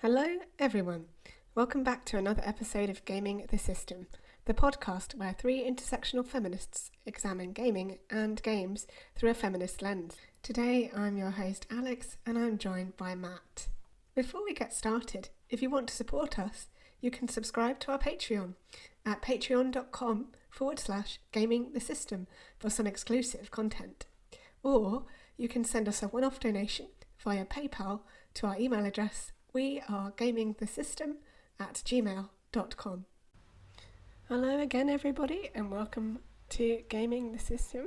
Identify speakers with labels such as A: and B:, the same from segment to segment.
A: Hello everyone, welcome back to another episode of Gaming the System, the podcast where three intersectional feminists examine gaming and games through a feminist lens. Today I'm your host Alex and I'm joined by Matt. Before we get started, if you want to support us, you can subscribe to our Patreon at patreon.com/gamingthesystem for some exclusive content. Or you can send us a one-off donation via PayPal to our email address wearegamingthesystem@gmail.com. Hello again everybody and welcome to Gaming the System.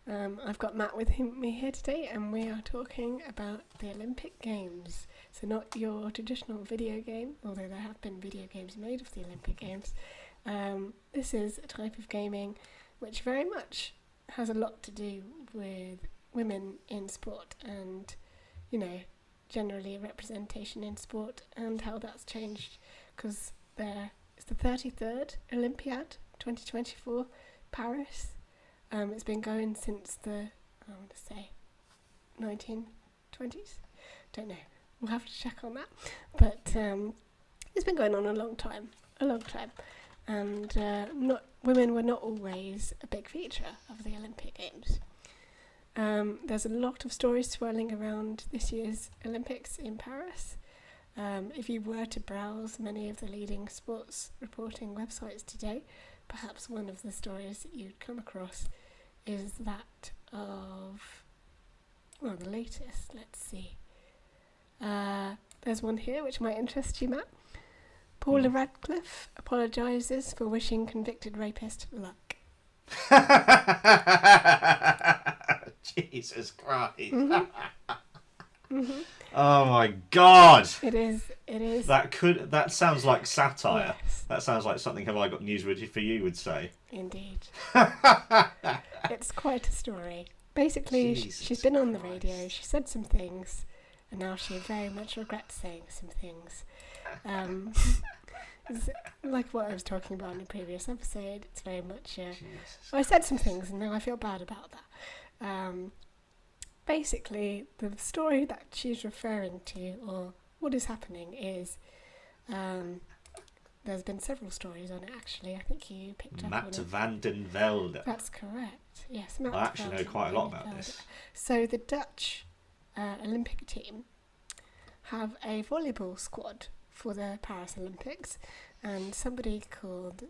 A: I've got Matt with me here today and we are talking about the Olympic Games. So not your traditional video game, although there have been video games made of the Olympic Games. This is a type of gaming which very much has a lot to do with women in sport and, generally representation in sport and how that's changed, because it's the 33rd Olympiad 2024 Paris. It's been going since the 1920s. Don't know, we'll have to check on that, but it's been going on a long time, and women were not always a big feature of the Olympic Games. There's a lot of stories swirling around this year's Olympics in Paris. If you were to browse many of the leading sports reporting websites today, perhaps one of the stories that you'd come across is that of, the latest. Let's see. There's one here which might interest you, Matt. Paula Radcliffe apologises for wishing convicted rapist luck.
B: Jesus Christ.
A: Mm-hmm.
B: Oh my God.
A: It is.
B: That sounds like satire.
A: Yes.
B: That sounds like something Have I Got News for You would say.
A: Indeed. It's quite a story. Basically, she's been on the radio, she said some things, and now she very much regrets saying some things. It's like what I was talking about in a previous episode. It's very much I said some things and now I feel bad about that. Basically, the story that she's referring to, or what is happening, is there's been several stories on it actually. I think you picked up on it.
B: Matt van den Velde.
A: That's correct. Yes, Matt.
B: I actually know quite a lot about this.
A: So the Dutch Olympic team have a volleyball squad for the Paris Olympics, and somebody called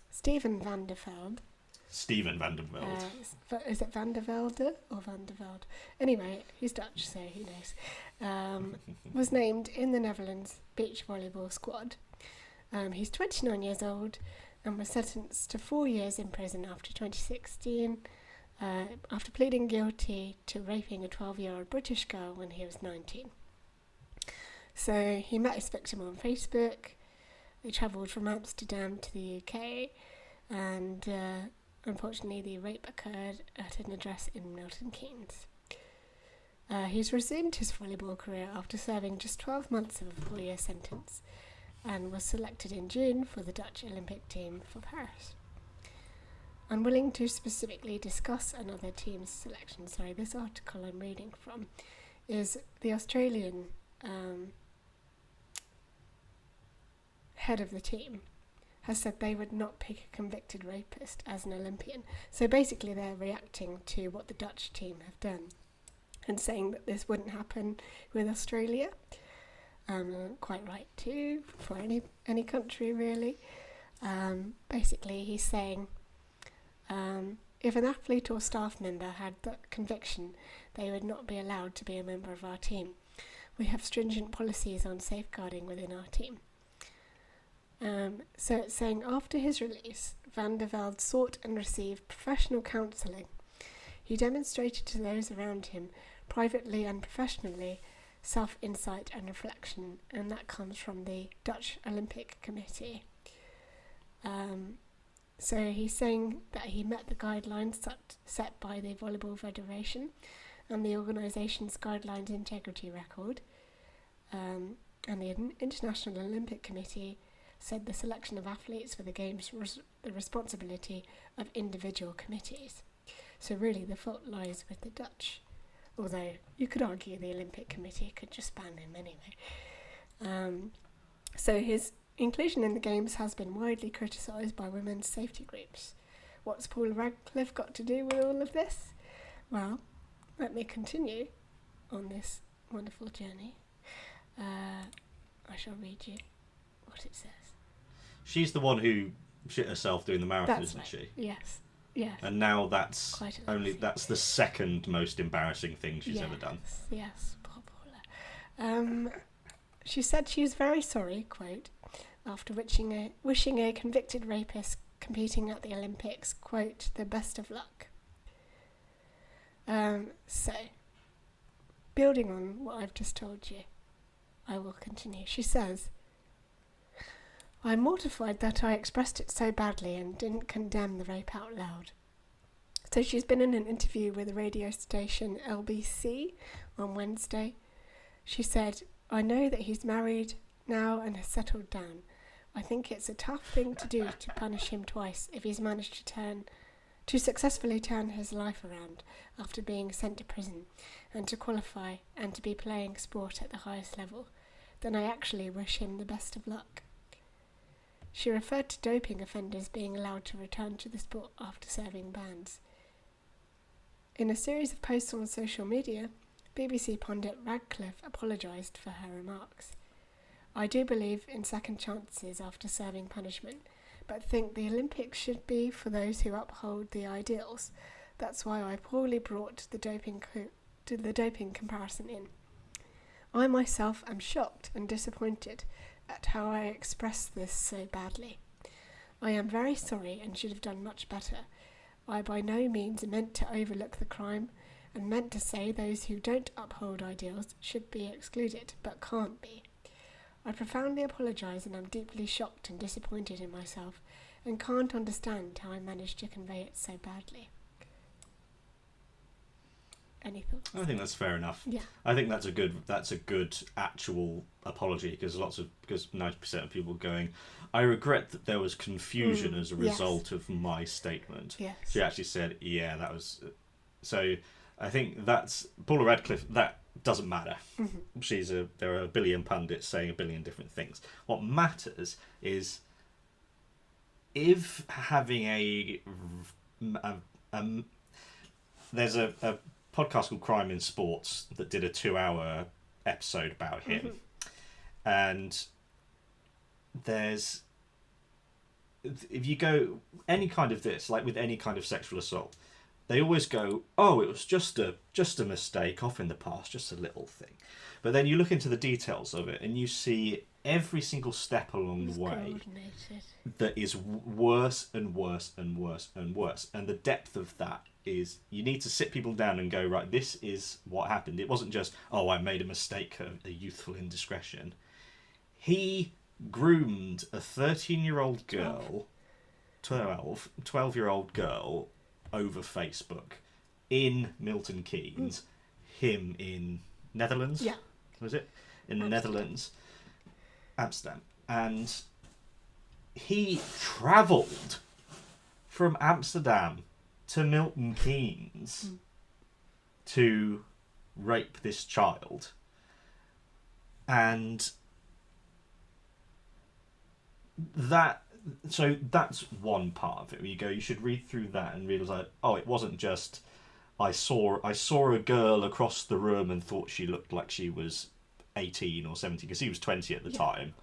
A: Steven van der Velde.
B: Steven van der Velde.
A: Is it van der Velde or van der Velde? Anyway, he's Dutch, so who knows. Was named in the Netherlands beach volleyball squad. He's 29 years old and was sentenced to 4 years in prison after 2016 after pleading guilty to raping a 12-year-old British girl when he was 19. So he met his victim on Facebook. They travelled from Amsterdam to the UK, and unfortunately the rape occurred at an address in Milton Keynes. He's resumed his volleyball career after serving just 12 months of a 4-year sentence and was selected in June for the Dutch Olympic team for Paris. Unwilling to specifically discuss another team's selection, this article I'm reading from is the Australian head of the team has said they would not pick a convicted rapist as an Olympian. So basically they're reacting to what the Dutch team have done and saying that this wouldn't happen with Australia. Quite right too, for any country really. Basically he's saying if an athlete or staff member had that conviction, they would not be allowed to be a member of our team. We have stringent policies on safeguarding within our team. So it's saying after his release, Van der Velde sought and received professional counselling. He demonstrated to those around him, privately and professionally, self-insight and reflection, and that comes from the Dutch Olympic Committee. So he's saying that he met the guidelines set by the Volleyball Federation and the organisation's guidelines integrity record, and the International Olympic Committee said the selection of athletes for the Games was the responsibility of individual committees. So really the fault lies with the Dutch Although you could argue the Olympic Committee could just ban him anyway. So his inclusion in the Games has been widely criticised by women's safety groups. What's Paul Radcliffe got to do with all of this? Well, let me continue on this wonderful journey. I shall read you what it says.
B: She's the one who shit herself doing the marathon,
A: That's
B: isn't
A: right.
B: she?
A: Yes. Yes.
B: And now that's that's the second most embarrassing thing she's ever done.
A: Yes, poor Paula. She said she was very sorry, quote, after wishing a convicted rapist competing at the Olympics, quote, the best of luck. So, building on what I've just told you, I will continue. She says, I'm mortified that I expressed it so badly and didn't condemn the rape out loud. So she's been in an interview with the radio station LBC on Wednesday. She said, I know that he's married now and has settled down. I think it's a tough thing to do to punish him twice if he's managed to successfully turn his life around after being sent to prison and to qualify and to be playing sport at the highest level. Then I actually wish him the best of luck. She referred to doping offenders being allowed to return to the sport after serving bans. In a series of posts on social media, BBC pundit Radcliffe apologised for her remarks. I do believe in second chances after serving punishment, but think the Olympics should be for those who uphold the ideals. That's why I poorly brought the doping comparison in. I myself am shocked and disappointed at how I expressed this so badly. I am very sorry and should have done much better. I by no means meant to overlook the crime and meant to say those who don't uphold ideals should be excluded, but can't be. I profoundly apologise and am deeply shocked and disappointed in myself and can't understand how I managed to convey it so badly. Any thoughts?
B: I think that's fair enough.
A: Yeah.
B: I think that's a good actual apology because 90% of people going, I regret that there was confusion as a result of my statement.
A: Yes.
B: She actually said, yeah, that was. So I think that's Paula Radcliffe. That doesn't matter. Mm-hmm. There are a billion pundits saying a billion different things. What matters is if having there's a podcast called Crime in Sports that did a 2-hour episode about him, and if you go any kind of this, like with any kind of sexual assault, they always go, oh, it was just a mistake off in the past, just a little thing. But then you look into the details of it and you see every single step along the way that is worse and worse and worse and worse. And the depth of that is you need to sit people down and go, right, this is what happened. It wasn't just, oh, I made a mistake, a youthful indiscretion. He groomed a 13-year-old girl, 12-year-old girl over Facebook in Milton Keynes, him in Netherlands.
A: Yeah.
B: Was it? In the Netherlands. Amsterdam. And he travelled from Amsterdam to Milton Keynes to rape this child. And that's one part of it where you go, you should read through that and realise, like, oh, it wasn't just I saw a girl across the room and thought she looked like she was 18 or 17 because he was 20 at the time,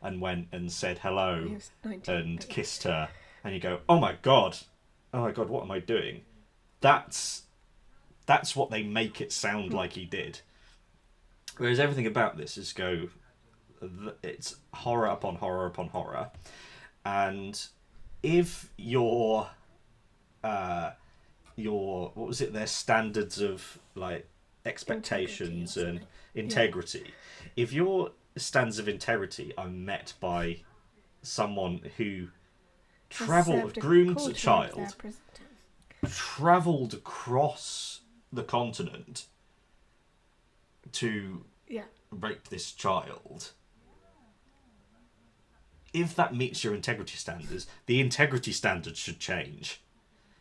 B: and went and said hello 19, and kissed her, and you go, oh my god, what am I doing? That's what they make it sound like he did. Whereas everything about this is it's horror upon horror upon horror. And if your what was it, their standards of like expectations and integrity, if your standards of integrity are met by someone who groomed a child, travelled across the continent to rape this child, if that meets your integrity standards, the integrity standards should change.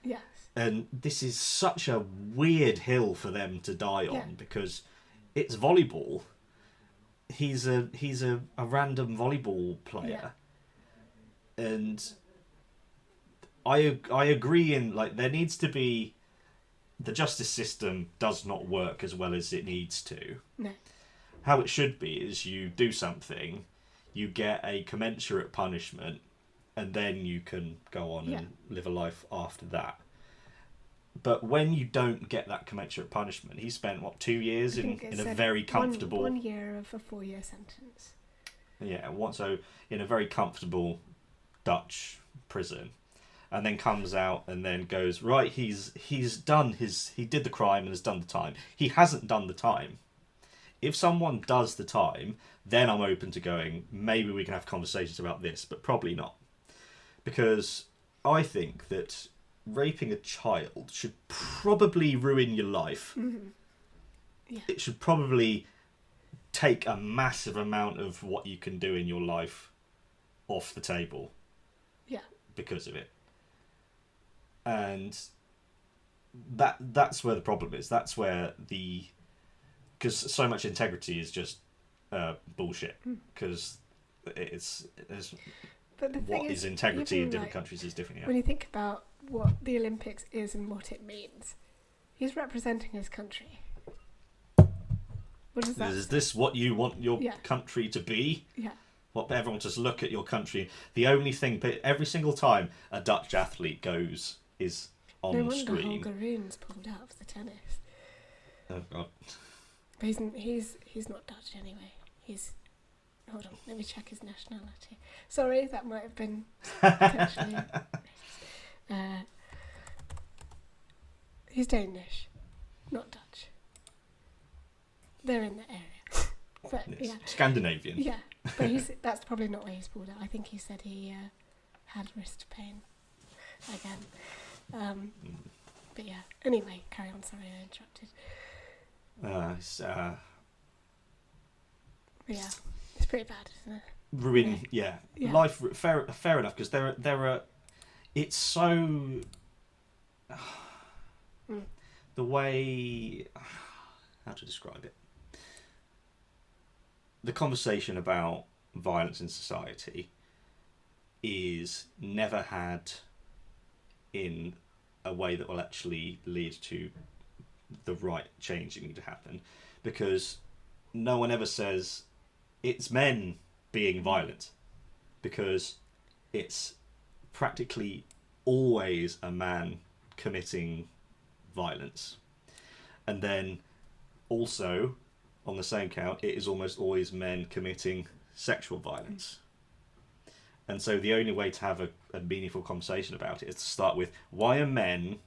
A: Yes.
B: And this is such a weird hill for them to die on
A: Yeah.
B: because it's volleyball. He's a random volleyball player, and I agree in like there needs to be the justice system does not work as well as it needs to.
A: No.
B: How it should be is you do something, you get a commensurate punishment, and then you can go on and live a life after that. But when you don't get that commensurate punishment, he spent, 2 years in a very comfortable...
A: 1 year of a 4-year sentence.
B: Yeah, so in a very comfortable Dutch prison. And then comes out and then goes, right, he did the crime and has done the time. He hasn't done the time. If someone does the time, then I'm open to going, maybe we can have conversations about this, but probably not. Because I think that raping a child should probably ruin your life.
A: Mm-hmm. Yeah.
B: It should probably take a massive amount of what you can do in your life off the table.
A: Yeah.
B: Because of it. And that's where the problem is. That's where because so much integrity is just bullshit. Because
A: but the thing
B: what is integrity in different countries is different. Yeah.
A: When you think about what the Olympics is and what it means, he's representing his country. What does that?
B: Is this what you want your country to be?
A: Yeah.
B: What everyone just look at your country. The only thing, every single time a Dutch athlete goes is on the screen.
A: No wonder Holger Rune's pulled out for the tennis.
B: Oh God.
A: But he's not Dutch anyway. Hold on, let me check his nationality. Sorry, that might have been potentially racist. He's Danish, not Dutch. They're in the area. But
B: yes. Scandinavian.
A: Yeah, but that's probably not why he's pulled out. I think he said he had wrist pain again. But yeah, anyway, carry on. Sorry, I interrupted. Yeah, it's pretty bad, isn't it?
B: Ruin, yeah. Life, fair enough, because there are. It's so. The way. How to describe it? The conversation about violence in society is never had in a way that will actually lead to the right change that need to happen, because no one ever says it's men being violent, because it's practically always a man committing violence. And then also, on the same count, it is almost always men committing sexual violence. And so the only way to have a meaningful conversation about it is to start with, why are men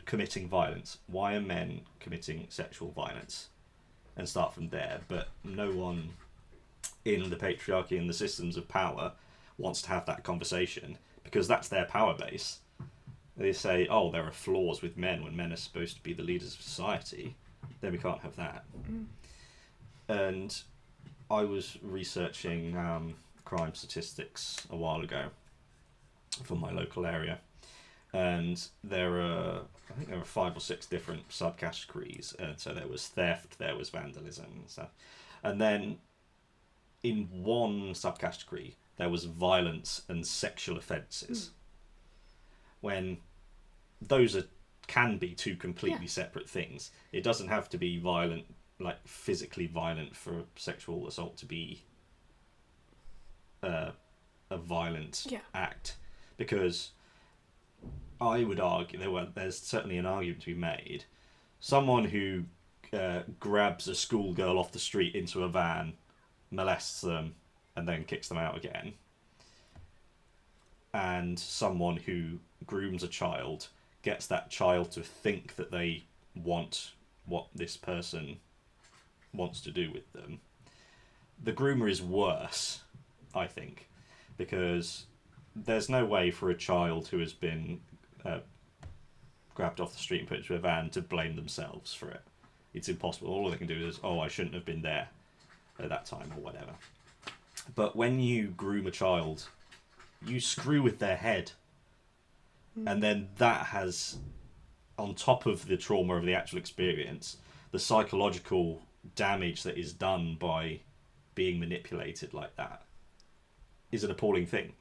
B: committing violence? Why are men committing sexual violence? And start from there. But no one in the patriarchy and the systems of power wants to have that conversation, because that's their power base. They say, oh, there are flaws with men when men are supposed to be the leaders of society. Then we can't have that. And I was researching crime statistics a while ago for my local area, and I think there are 5 or 6 different subcategories. And so there was theft, there was vandalism and stuff, and then in one subcategory there was violence and sexual offences. When those can be two completely separate things. It doesn't have to be violent, like physically violent, for sexual assault to be a violent act. Because I would argue there's certainly an argument to be made. Someone who grabs a schoolgirl off the street into a van, molests them, and then kicks them out again, and someone who grooms a child, gets that child to think that they want what this person wants to do with them. The groomer is worse, I think, because there's no way for a child who has been grabbed off the street and put into a van to blame themselves for it. It's impossible. All they can do is, oh, I shouldn't have been there at that time or whatever. But when you groom a child, you screw with their head. And then that has, on top of the trauma of the actual experience, the psychological damage that is done by being manipulated like that is an appalling thing.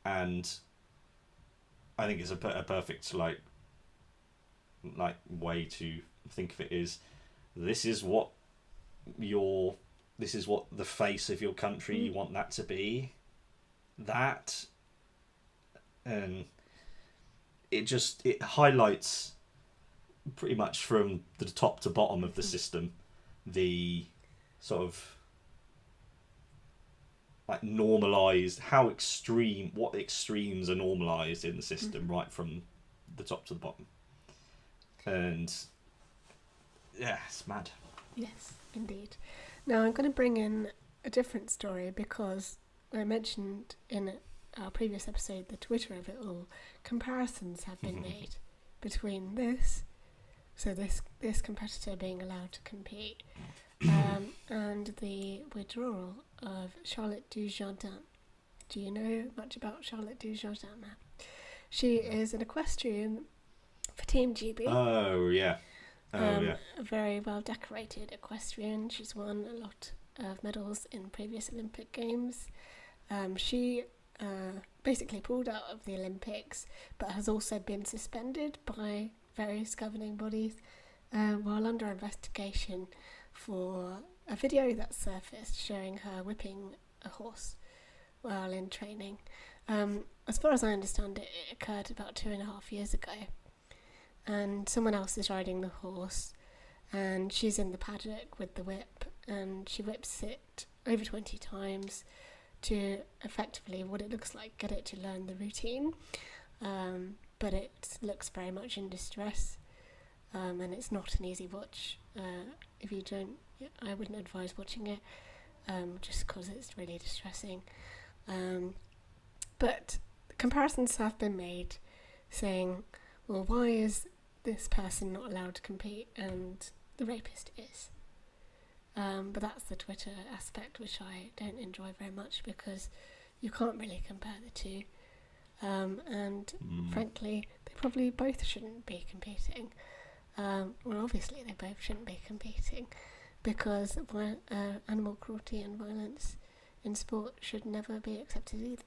B: And I think it's a perfect like way to think of it is, this is what the face of your country, you want that to be that. And it highlights pretty much from the top to bottom of the system the sort of like normalized, what extremes are normalized in the system, right from the top to the bottom. And yeah, it's mad.
A: Yes, indeed. Now I'm going to bring in a different story because I mentioned in our previous episode the Twitter of it all. Comparisons have been made between this competitor being allowed to compete and the withdrawal of Charlotte Dujardin. Do you know much about Charlotte Dujardin, Matt? She is an equestrian for Team GB.
B: Oh yeah.
A: A very well decorated equestrian. She's won a lot of medals in previous Olympic Games. She basically pulled out of the Olympics, but has also been suspended by various governing bodies while under investigation for a video that surfaced showing her whipping a horse while in training. As far as I understand it, it occurred about 2.5 years ago. And someone else is riding the horse, and she's in the paddock with the whip, and she whips it over 20 times to effectively, what it looks like, get it to learn the routine. But it looks very much in distress, and it's not an easy watch. If you don't, I wouldn't advise watching it, just because it's really distressing. But comparisons have been made saying, well, why is this person not allowed to compete and the rapist is? But that's the Twitter aspect, which I don't enjoy very much because you can't really compare the two. And frankly, they probably both shouldn't be competing. Well, obviously they both shouldn't be competing because animal cruelty and violence in sport should never be accepted either.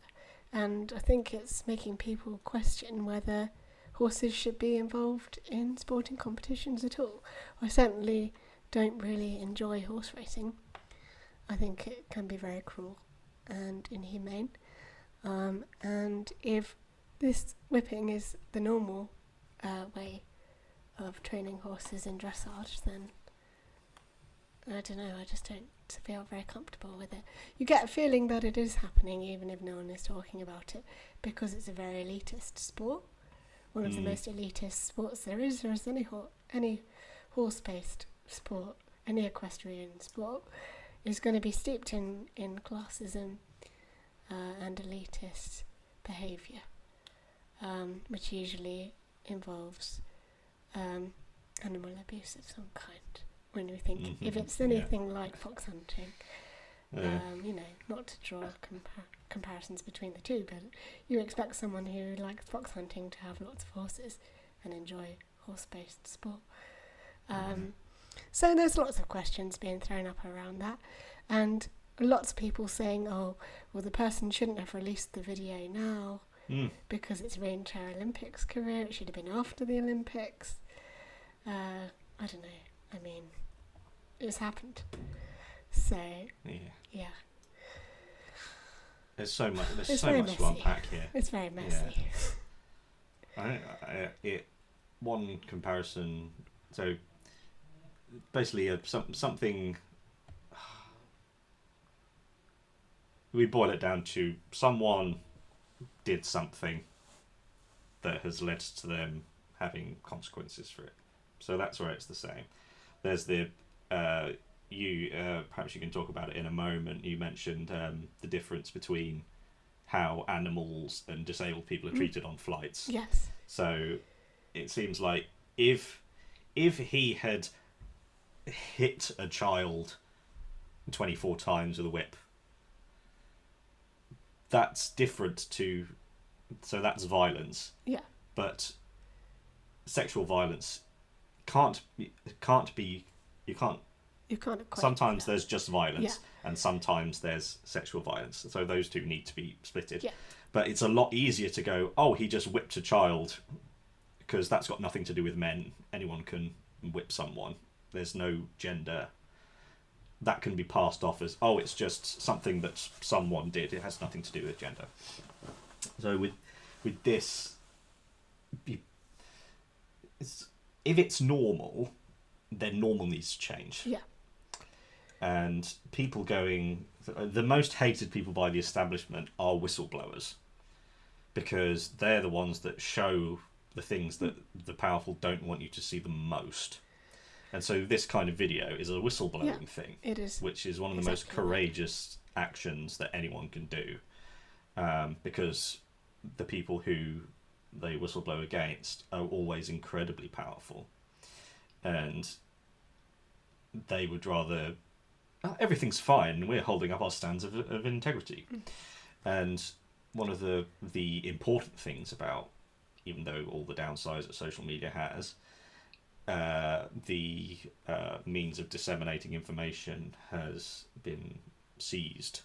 A: And I think it's making people question whether horses should be involved in sporting competitions at all. I certainly don't really enjoy horse racing. I think it can be very cruel and inhumane. And if this whipping is the normal way of training horses in dressage, then I don't know, I just don't feel very comfortable with it. You get a feeling that it is happening even if no one is talking about it, because it's a very elitist sport. One of the most elitist sports there is. There is any horse-based sport, any equestrian sport, is going to be steeped in classism and elitist behaviour, which usually involves animal abuse of some kind. When we think, if it's anything like fox hunting, not to draw comparisons between the two, but you expect someone who likes fox hunting to have lots of horses and enjoy horse-based sport. So there's lots of questions being thrown up around that, and lots of people saying, oh, well, the person shouldn't have released the video now because it's ruined her Olympics career. It should have been after the Olympics. I don't know. I mean, it's happened. So, yeah.
B: There's so much to unpack here.
A: It's very messy.
B: Yeah. One comparison, so basically something, we boil it down to someone did something that has led to them having consequences for it. So that's where it's the same. There's the perhaps you can talk about it in a moment. You mentioned the difference between how animals and disabled people are treated on flights.
A: Yes.
B: So it seems like if he had hit a child 24 times with a whip, that's different to, so that's violence.
A: Yeah.
B: but sexual violence can't be you can't.
A: You can't equate
B: Sometimes
A: that.
B: there's just violence, and sometimes there's sexual violence. So those two need to be splitted.
A: Yeah.
B: But it's a lot easier to go, oh, he just whipped a child, because that's got nothing to do with men. Anyone can whip someone. There's no gender. That can be passed off as, oh, it's just something that someone did. It has nothing to do with gender. So with this, if it's normal, then normal needs to change.
A: Yeah.
B: And people going, the most hated people by the establishment are whistleblowers, because they're the ones that show the things that the powerful don't want you to see the most. And so this kind of video is a whistleblowing thing.
A: It is.
B: Which is one of the most courageous actions that anyone can do, because the people who they whistleblow against are always incredibly powerful, and they would rather, everything's fine, we're holding up our stands of integrity. And one of the important things about, even though all the downsides that social media has, the means of disseminating information has been seized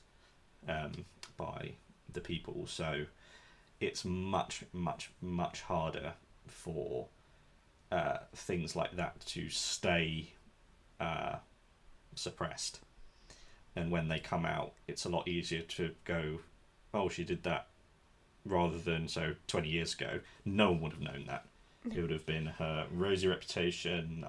B: by the people. So it's much, much, much harder for things like that to stay suppressed. And when they come out, it's a lot easier to go, oh, she did that, rather than, so 20 years ago, no one would have known that. It would have been her rosy reputation.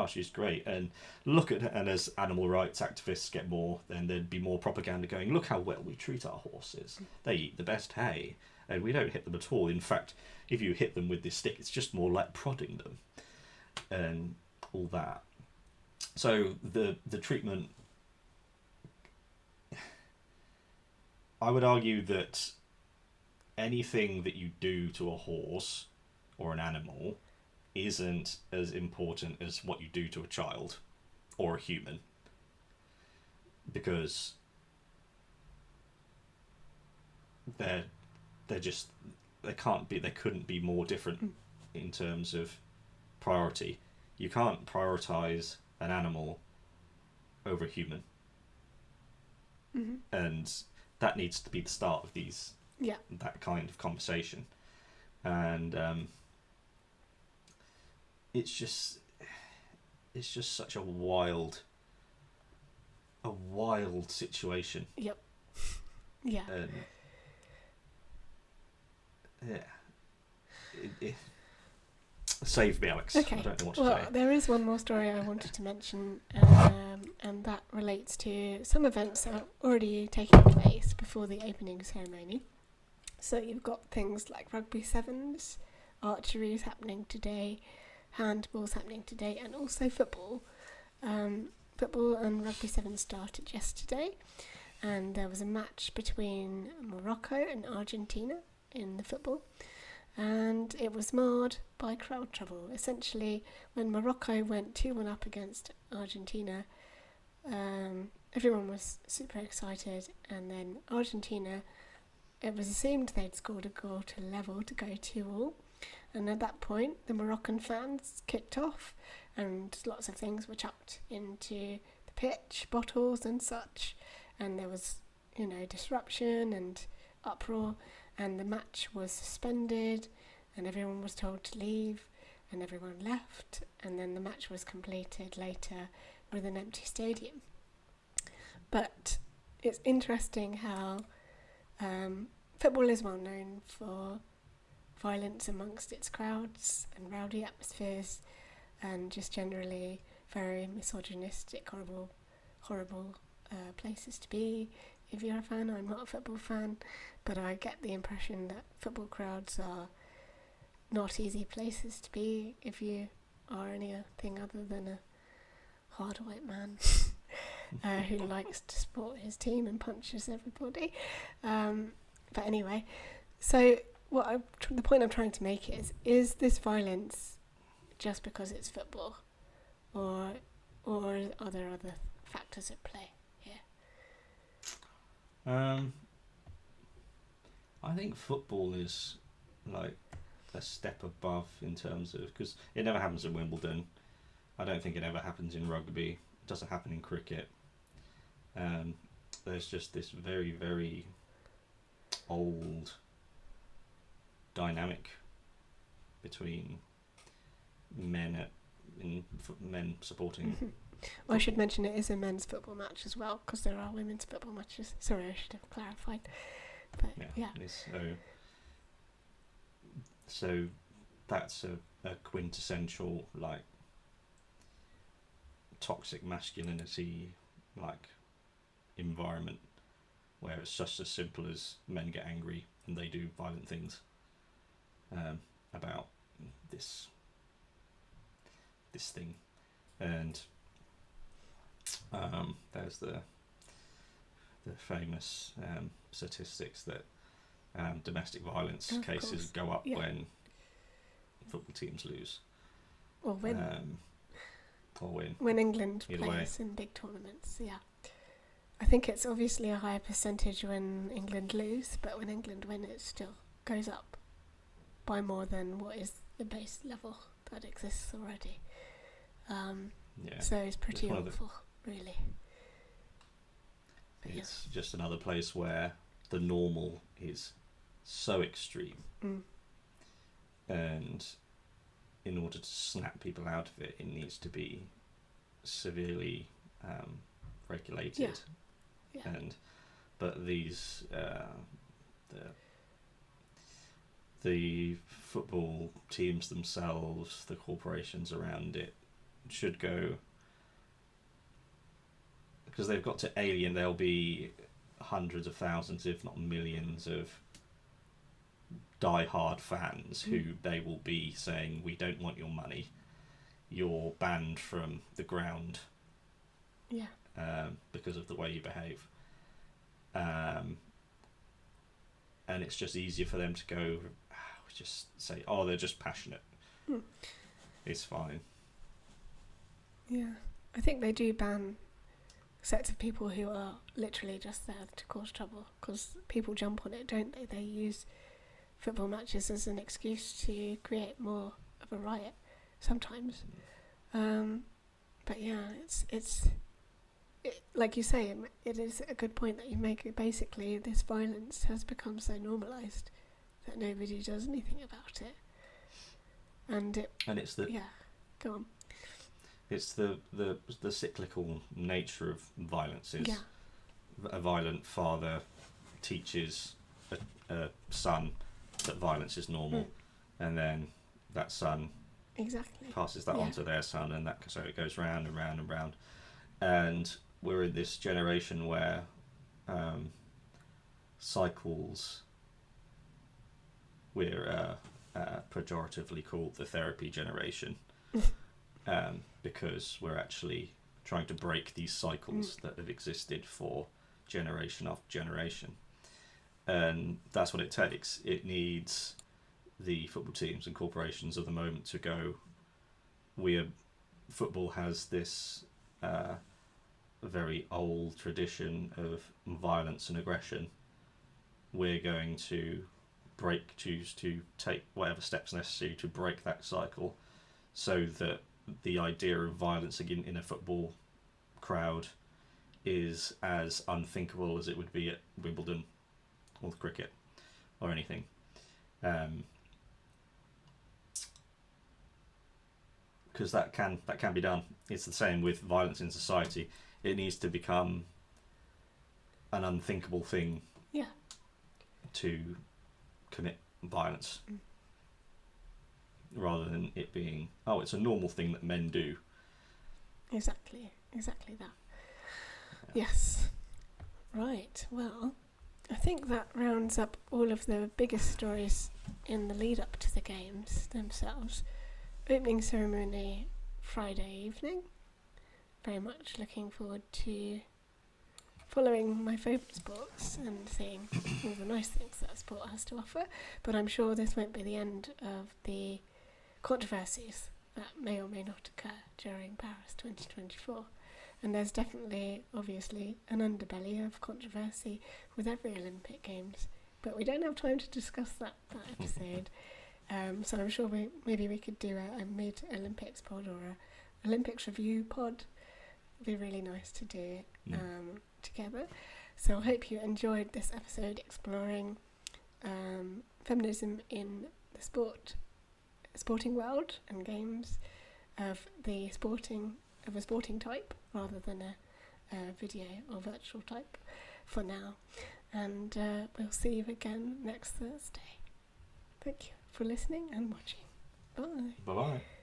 B: She's great, and look at her. And as animal rights activists get more, then there'd be more propaganda going, look how well we treat our horses. They eat the best hay, and we don't hit them at all. In fact, if you hit them with this stick, it's just more like prodding them, and all that. So the treatment, I would argue that anything that you do to a horse or an animal isn't as important as what you do to a child or a human, because they couldn't be more different in terms of priority. You can't prioritize an animal over a human, and that needs to be the start of that kind of conversation. And it's just such a wild situation.
A: Yep. Yeah.
B: And it save me, Alex.
A: Okay.
B: I don't know what to
A: well,
B: say.
A: there is one more story I wanted to mention, and that relates to some events that are already taking place before the opening ceremony. So you've got things like rugby sevens, archery is happening today, handball's happening today, and also football. Football and rugby sevens started yesterday, and there was a match between Morocco and Argentina in the football, and it was marred by crowd trouble. Essentially, when Morocco went 2-1 up against Argentina, everyone was super excited, and then Argentina, it was assumed they'd scored a goal to level to go 2-2, and at that point the Moroccan fans kicked off, and lots of things were chucked into the pitch, bottles and such, and there was, disruption and uproar, and the match was suspended, and everyone was told to leave, and everyone left, and then the match was completed later with an empty stadium. But it's interesting how football is well known for violence amongst its crowds and rowdy atmospheres, and just generally very misogynistic, horrible places to be. If you're a fan, I'm not a football fan, but I get the impression that football crowds are not easy places to be if you are anything other than a hard white man who likes to support his team and punches everybody. But anyway, so the point I'm trying to make is this violence just because it's football, or are there other factors at play here?
B: I think football is like a step above in terms of, because it never happens in Wimbledon. I don't think it ever happens in rugby. It doesn't happen in cricket. There's just this very, very old dynamic between men supporting.
A: Well, I should mention it is a men's football match as well, because there are women's football matches. Sorry, I should have clarified. But yeah.
B: So that's a quintessential, like, toxic masculinity, like, environment where it's just as simple as men get angry and they do violent things about this thing. And there's the famous statistics that domestic violence cases go up when football teams lose.
A: Or win.
B: Or win.
A: When England plays in big tournaments, yeah. I think it's obviously a higher percentage when England lose, but when England win, it still goes up by more than what is the base level that exists already. So it's pretty awful, really. But
B: it's just another place where the normal is so extreme. And in order to snap people out of it, it needs to be severely regulated. But these the football teams themselves, the corporations around it, should go, because they've got to there'll be hundreds of thousands, if not millions, of die-hard fans who they will be saying, we don't want your money, you're banned from the ground because of the way you behave. And it's just easier for them to go, just say, oh, they're just passionate. It's fine.
A: Yeah, I think they do ban sets of people who are literally just there to cause trouble, because people jump on it, don't they? They use football matches as an excuse to create more of a riot sometimes. But yeah, it's like you say, it is a good point that you make. Basically, this violence has become so normalised that nobody does anything about it. And it's the go on.
B: It's the cyclical nature of violence. Is a violent father teaches a son that violence is normal, and then that son passes that on to their son, and so it goes round and round and round. And we're in this generation where cycles, we're pejoratively called the therapy generation, because we're actually trying to break these cycles that have existed for generation after generation. And that's what it takes. It needs the football teams and corporations of the moment to go, football has this very old tradition of violence and aggression. We're going to choose to take whatever steps necessary to break that cycle, so that the idea of violence again in a football crowd is as unthinkable as it would be at Wimbledon or cricket or anything. Because that can be done. It's the same with violence in society. It needs to become an unthinkable thing to commit violence, rather than it being, oh, it's a normal thing that men do.
A: Exactly that. Yes. Right, well, I think that rounds up all of the biggest stories in the lead up to the games themselves. Opening ceremony Friday evening. Very much looking forward to following my favourite sports and seeing all the nice things that sport has to offer. But I'm sure this won't be the end of the controversies that may or may not occur during Paris 2024. And there's definitely, obviously, an underbelly of controversy with every Olympic Games. But we don't have time to discuss that episode. So I'm sure maybe we could do a mid-Olympics pod or a Olympics review pod. It'd be really nice to do it together. So I hope you enjoyed this episode exploring feminism in the sporting world and games of a sporting type rather than a video or virtual type for now. And we'll see you again next Thursday. Thank you for listening and watching. Bye.
B: Bye-bye.